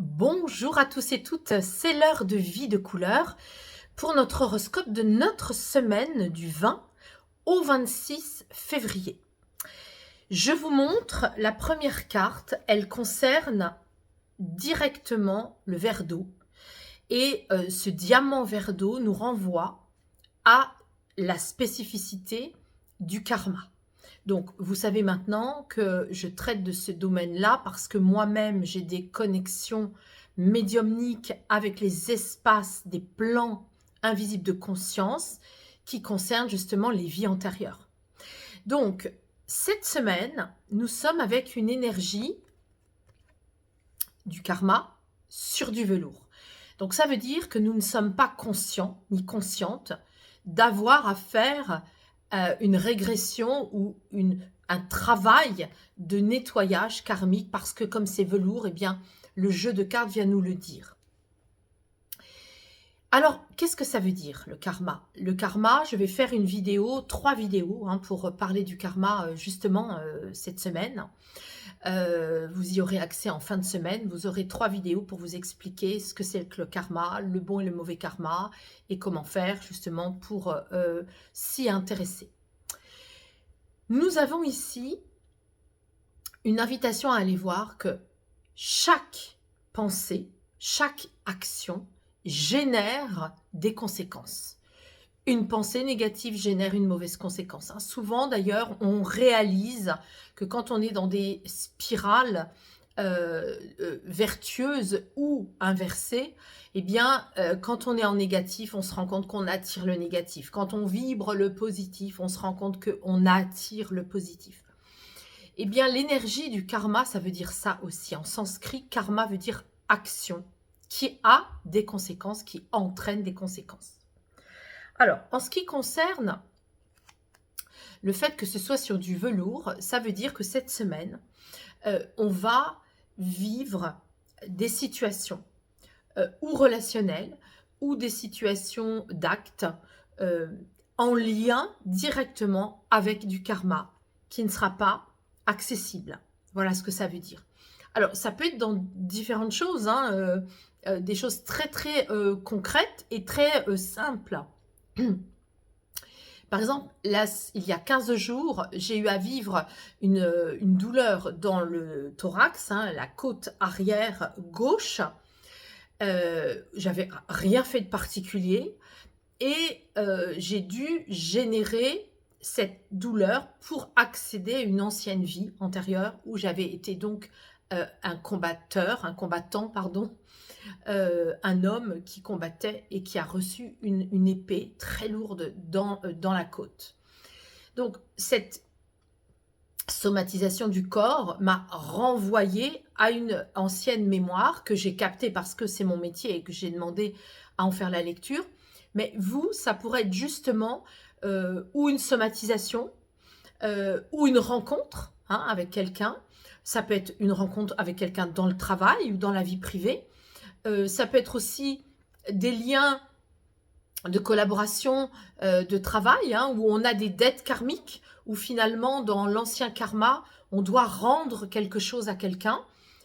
Bonjour à tous et toutes, c'est l'heure de Vie de couleur pour notre horoscope de notre semaine du 20 au 26 février. Je vous montre la première carte, elle concerne directement le verre d'eau et ce diamant verre d'eau nous renvoie à la spécificité du karma. Donc, vous savez maintenant que je traite de ce domaine-là parce que moi-même, j'ai des connexions médiumniques avec les espaces des plans invisibles de conscience qui concernent justement les vies antérieures. Donc, cette semaine, nous sommes avec une énergie du karma sur du velours. Donc, ça veut dire que nous ne sommes pas conscients ni conscientes d'avoir à faire une régression ou un travail de nettoyage karmique parce que comme c'est velours, eh bien, le jeu de cartes vient nous le dire. Alors, qu'est-ce que ça veut dire, le karma? Le karma, je vais faire une vidéo, 3 vidéos pour parler du karma justement cette semaine. Vous y aurez accès en fin de semaine. Vous aurez 3 vidéos pour vous expliquer ce que c'est que le karma, le bon et le mauvais karma, et comment faire justement pour s'y intéresser. Nous avons ici une invitation à aller voir que chaque pensée, chaque action génère des conséquences. Une pensée négative génère une mauvaise conséquence. Souvent, d'ailleurs, on réalise que quand on est dans des spirales vertueuses ou inversées, eh bien, quand on est en négatif, on se rend compte qu'on attire le négatif. Quand on vibre le positif, on se rend compte qu'on attire le positif. Eh bien, l'énergie du karma, ça veut dire ça aussi. En sanskrit, karma veut dire action, qui a des conséquences, qui entraîne des conséquences. Alors, en ce qui concerne le fait que ce soit sur du velours, ça veut dire que cette semaine, on va vivre des situations ou relationnelles ou des situations d'actes en lien directement avec du karma qui ne sera pas accessible. Voilà ce que ça veut dire. Alors, ça peut être dans différentes choses, des choses très très concrètes et très simples. Par exemple, là, il y a 15 jours, j'ai eu à vivre une douleur dans le thorax, la côte arrière gauche. J'avais rien fait de particulier et j'ai dû générer cette douleur pour accéder à une ancienne vie antérieure où j'avais été donc un combattant, pardon, un homme qui combattait et qui a reçu une épée très lourde dans la côte. Donc, cette somatisation du corps m'a renvoyé à une ancienne mémoire que j'ai captée parce que c'est mon métier et que j'ai demandé à en faire la lecture. Mais vous, ça pourrait être justement ou une somatisation ou une rencontre avec quelqu'un. Ça peut être une rencontre avec quelqu'un dans le travail ou dans la vie privée. Ça peut être aussi des liens de collaboration, de travail, où on a des dettes karmiques, où finalement, dans l'ancien karma, on doit rendre quelque chose à quelqu'un.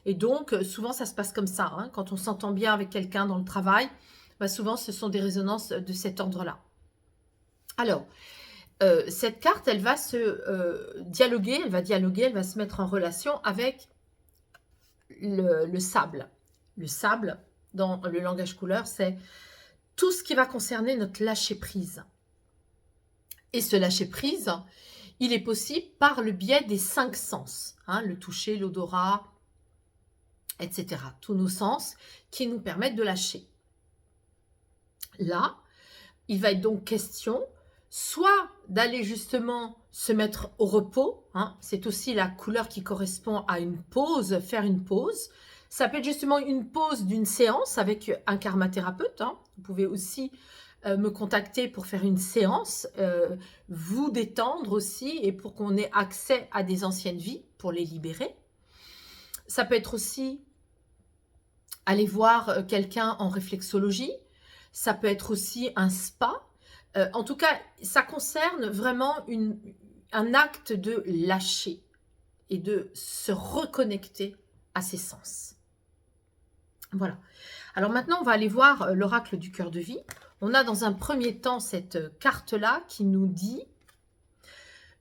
Et donc, souvent, ça se passe comme ça. Quand on s'entend bien avec quelqu'un dans le travail, souvent, ce sont des résonances de cet ordre-là. Alors, cette carte, elle va se dialoguer, elle va se mettre en relation avec le sable. Le sable, dans le langage couleur, c'est tout ce qui va concerner notre lâcher-prise. Et ce lâcher-prise, il est possible par le biais des 5 sens, le toucher, l'odorat, etc. Tous nos sens qui nous permettent de lâcher. Là, il va être donc question soit d'aller justement se mettre au repos, c'est aussi la couleur qui correspond à une pause, faire une pause. Ça peut être justement une pause d'une séance avec un karmathérapeute. Vous pouvez aussi me contacter pour faire une séance, vous détendre aussi et pour qu'on ait accès à des anciennes vies, pour les libérer. Ça peut être aussi aller voir quelqu'un en réflexologie. Ça peut être aussi un spa. En tout cas, ça concerne vraiment un acte de lâcher et de se reconnecter à ses sens. Voilà. Alors maintenant, on va aller voir l'oracle du cœur de vie. On a dans un premier temps cette carte-là qui nous dit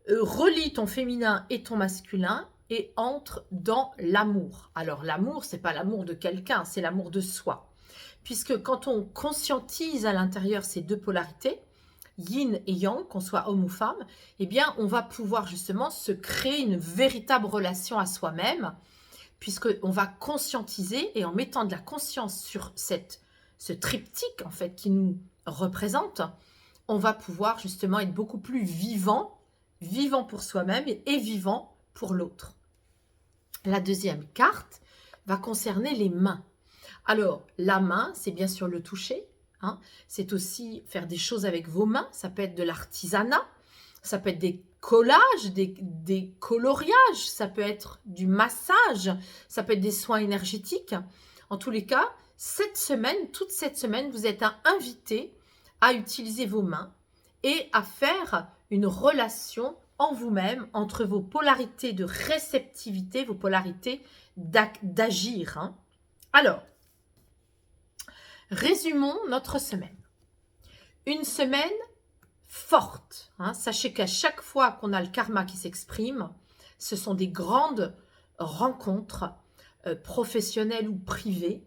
relie ton féminin et ton masculin et entre dans l'amour. Alors l'amour, c'est pas l'amour de quelqu'un, c'est l'amour de soi. Puisque quand on conscientise à l'intérieur ces deux polarités, yin et yang, qu'on soit homme ou femme, eh bien, on va pouvoir justement se créer une véritable relation à soi-même, puisqu'on va conscientiser et en mettant de la conscience sur ce triptyque en fait qui nous représente, on va pouvoir justement être beaucoup plus vivant, vivant pour soi-même et vivant pour l'autre. La deuxième carte va concerner les mains. Alors, la main, c'est bien sûr le toucher, hein. C'est aussi faire des choses avec vos mains, ça peut être de l'artisanat, ça peut être des collages, des coloriages, ça peut être du massage, ça peut être des soins énergétiques. En tous les cas, cette semaine, toute cette semaine, vous êtes invité à utiliser vos mains et à faire une relation en vous-même entre vos polarités de réceptivité, vos polarités d'agir, hein. Alors, résumons notre semaine. Une semaine forte, hein. Sachez qu'à chaque fois qu'on a le karma qui s'exprime, ce sont des grandes rencontres professionnelles ou privées,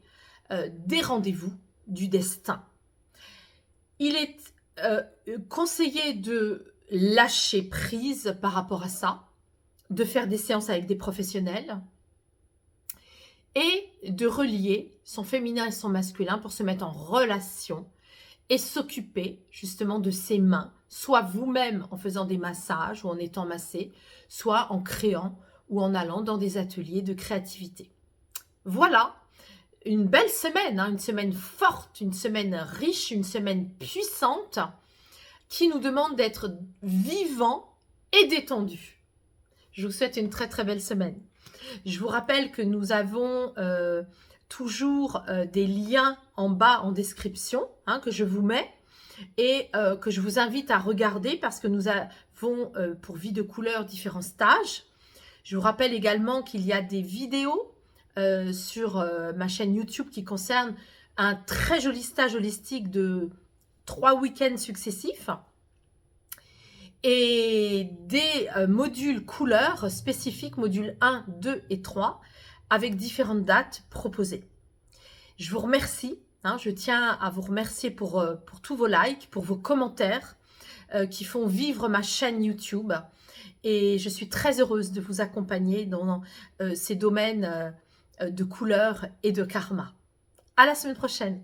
des rendez-vous du destin. Il est conseillé de lâcher prise par rapport à ça, de faire des séances avec des professionnels et de relier son féminin et son masculin pour se mettre en relation et s'occuper justement de ses mains, soit vous-même en faisant des massages ou en étant massé, soit en créant ou en allant dans des ateliers de créativité. Voilà, une belle semaine, hein, une semaine forte, une semaine riche, une semaine puissante qui nous demande d'être vivants et détendus. Je vous souhaite une très très belle semaine. Je vous rappelle que nous avons toujours des liens en bas en description, hein, que je vous mets et que je vous invite à regarder parce que nous avons pour Vie de couleur différents stages. Je vous rappelle également qu'il y a des vidéos sur ma chaîne YouTube qui concernent un très joli stage holistique de 3 week-ends successifs et des modules couleurs spécifiques, modules 1, 2 et 3, avec différentes dates proposées. Je vous remercie, hein, je tiens à vous remercier pour tous vos likes, pour vos commentaires qui font vivre ma chaîne YouTube. Et je suis très heureuse de vous accompagner dans ces domaines de couleurs et de karma. À la semaine prochaine.